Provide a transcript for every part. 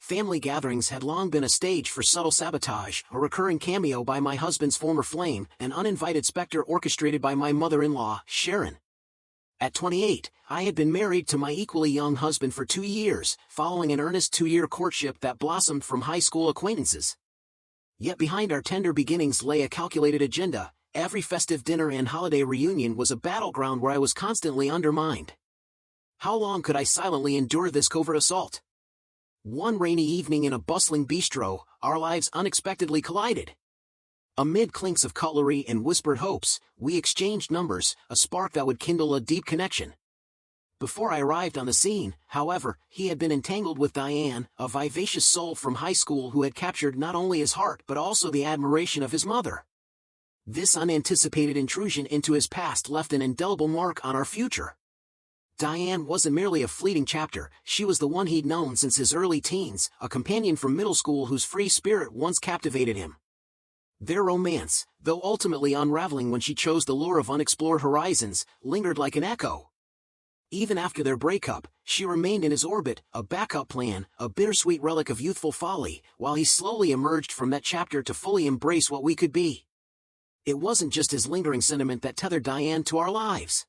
Family gatherings had long been a stage for subtle sabotage, a recurring cameo by my husband's former flame, an uninvited specter orchestrated by my mother-in-law, Sharon. At 28, I had been married to my equally young husband for 2 years, following an earnest 2-year courtship that blossomed from high school acquaintances. Yet behind our tender beginnings lay a calculated agenda. Every festive dinner and holiday reunion was a battleground where I was constantly undermined. How long could I silently endure this covert assault? One rainy evening in a bustling bistro, our lives unexpectedly collided. Amid clinks of cutlery and whispered hopes, we exchanged numbers, a spark that would kindle a deep connection. Before I arrived on the scene, however, he had been entangled with Diane, a vivacious soul from high school who had captured not only his heart but also the admiration of his mother. This unanticipated intrusion into his past left an indelible mark on our future. Diane wasn't merely a fleeting chapter, she was the one he'd known since his early teens, a companion from middle school whose free spirit once captivated him. Their romance, though ultimately unraveling when she chose the lure of unexplored horizons, lingered like an echo. Even after their breakup, she remained in his orbit, a backup plan, a bittersweet relic of youthful folly, while he slowly emerged from that chapter to fully embrace what we could be. It wasn't just his lingering sentiment that tethered Diane to our lives.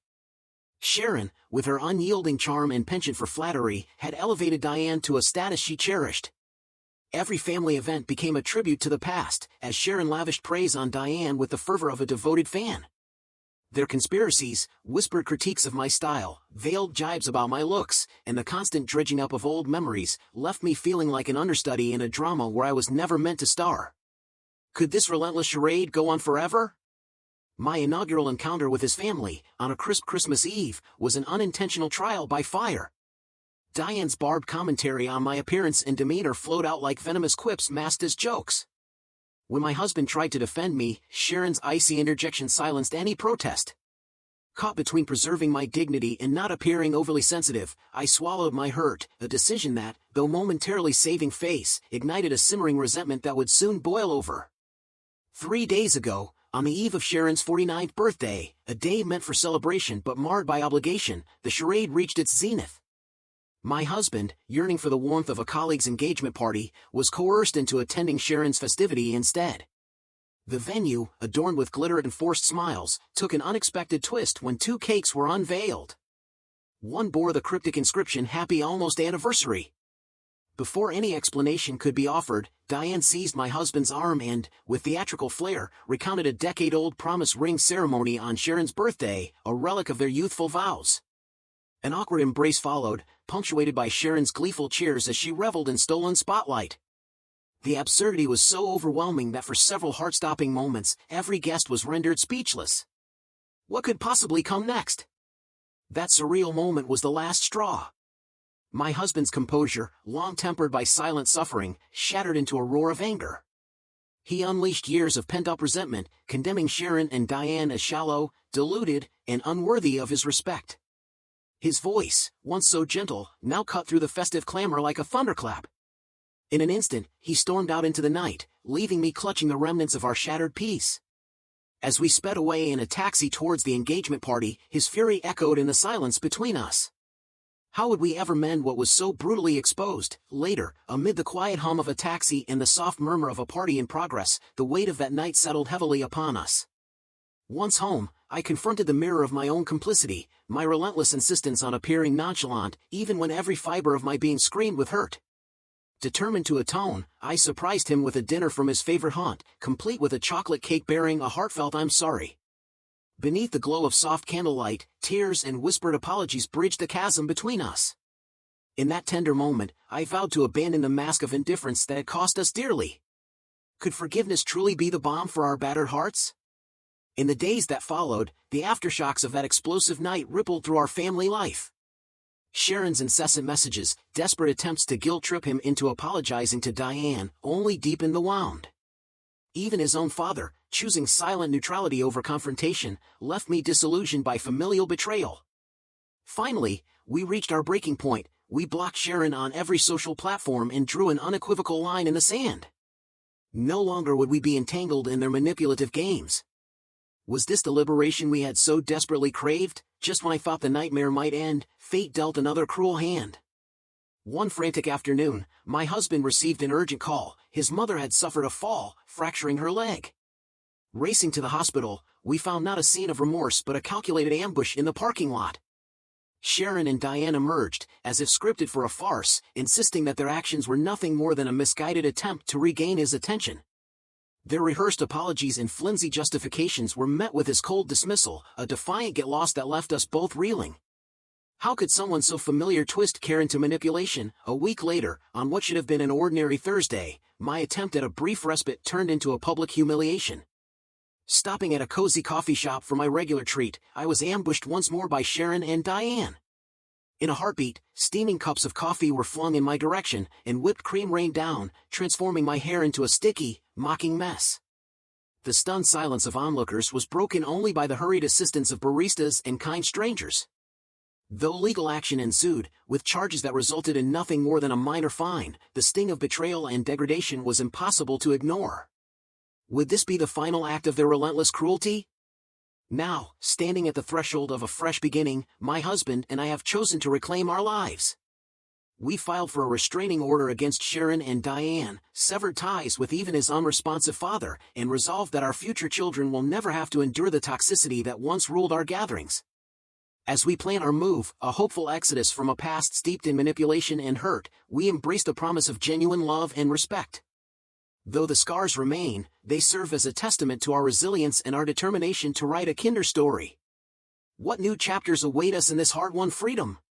Sharon, with her unyielding charm and penchant for flattery, had elevated Diane to a status she cherished. Every family event became a tribute to the past, as Sharon lavished praise on Diane with the fervor of a devoted fan. Their conspiracies, whispered critiques of my style, veiled jibes about my looks, and the constant dredging up of old memories, left me feeling like an understudy in a drama where I was never meant to star. Could this relentless charade go on forever? My inaugural encounter with his family, on a crisp Christmas Eve, was an unintentional trial by fire. Diane's barbed commentary on my appearance and demeanor flowed out like venomous quips masked as jokes. When my husband tried to defend me, Sharon's icy interjection silenced any protest. Caught between preserving my dignity and not appearing overly sensitive, I swallowed my hurt, a decision that, though momentarily saving face, ignited a simmering resentment that would soon boil over. 3 days ago, on the eve of Sharon's 49th birthday, a day meant for celebration but marred by obligation, the charade reached its zenith. My husband, yearning for the warmth of a colleague's engagement party, was coerced into attending Sharon's festivity instead. The venue, adorned with glitter and forced smiles, took an unexpected twist when 2 cakes were unveiled. One bore the cryptic inscription "Happy Almost Anniversary." Before any explanation could be offered, Diane seized my husband's arm and, with theatrical flair, recounted a decade-old promise ring ceremony on Sharon's birthday, a relic of their youthful vows. An awkward embrace followed, punctuated by Sharon's gleeful cheers as she reveled in stolen spotlight. The absurdity was so overwhelming that for several heart-stopping moments, every guest was rendered speechless. What could possibly come next? That surreal moment was the last straw. My husband's composure, long tempered by silent suffering, shattered into a roar of anger. He unleashed years of pent-up resentment, condemning Sharon and Diane as shallow, deluded, and unworthy of his respect. His voice, once so gentle, now cut through the festive clamor like a thunderclap. In an instant, he stormed out into the night, leaving me clutching the remnants of our shattered peace. As we sped away in a taxi towards the engagement party, his fury echoed in the silence between us. How would we ever mend what was so brutally exposed? Later, amid the quiet hum of a taxi and the soft murmur of a party in progress, the weight of that night settled heavily upon us. Once home, I confronted the mirror of my own complicity, my relentless insistence on appearing nonchalant, even when every fiber of my being screamed with hurt. Determined to atone, I surprised him with a dinner from his favorite haunt, complete with a chocolate cake bearing a heartfelt "I'm sorry." Beneath the glow of soft candlelight, tears and whispered apologies bridged the chasm between us. In that tender moment, I vowed to abandon the mask of indifference that had cost us dearly. Could forgiveness truly be the balm for our battered hearts? In the days that followed, the aftershocks of that explosive night rippled through our family life. Sharon's incessant messages, desperate attempts to guilt-trip him into apologizing to Diane, only deepened the wound. Even his own father, choosing silent neutrality over confrontation, left me disillusioned by familial betrayal. Finally, we reached our breaking point. We blocked Sharon on every social platform and drew an unequivocal line in the sand. No longer would we be entangled in their manipulative games. Was this the liberation we had so desperately craved? Just when I thought the nightmare might end, fate dealt another cruel hand. One frantic afternoon, my husband received an urgent call. His mother had suffered a fall, fracturing her leg. Racing to the hospital, we found not a scene of remorse but a calculated ambush in the parking lot. Sharon and Diane emerged, as if scripted for a farce, insisting that their actions were nothing more than a misguided attempt to regain his attention. Their rehearsed apologies and flimsy justifications were met with his cold dismissal, a defiant get lost that left us both reeling. How could someone so familiar twist care into manipulation? A week later, on what should have been an ordinary Thursday, my attempt at a brief respite turned into a public humiliation. Stopping at a cozy coffee shop for my regular treat, I was ambushed once more by Sharon and Diane. In a heartbeat, steaming cups of coffee were flung in my direction, and whipped cream rained down, transforming my hair into a sticky, mocking mess. The stunned silence of onlookers was broken only by the hurried assistance of baristas and kind strangers. Though legal action ensued, with charges that resulted in nothing more than a minor fine, the sting of betrayal and degradation was impossible to ignore. Would this be the final act of their relentless cruelty? Now, standing at the threshold of a fresh beginning, my husband and I have chosen to reclaim our lives. We filed for a restraining order against Sharon and Diane, severed ties with even his unresponsive father, and resolved that our future children will never have to endure the toxicity that once ruled our gatherings. As we plan our move, a hopeful exodus from a past steeped in manipulation and hurt, we embrace the promise of genuine love and respect. Though the scars remain, they serve as a testament to our resilience and our determination to write a kinder story. What new chapters await us in this hard-won freedom?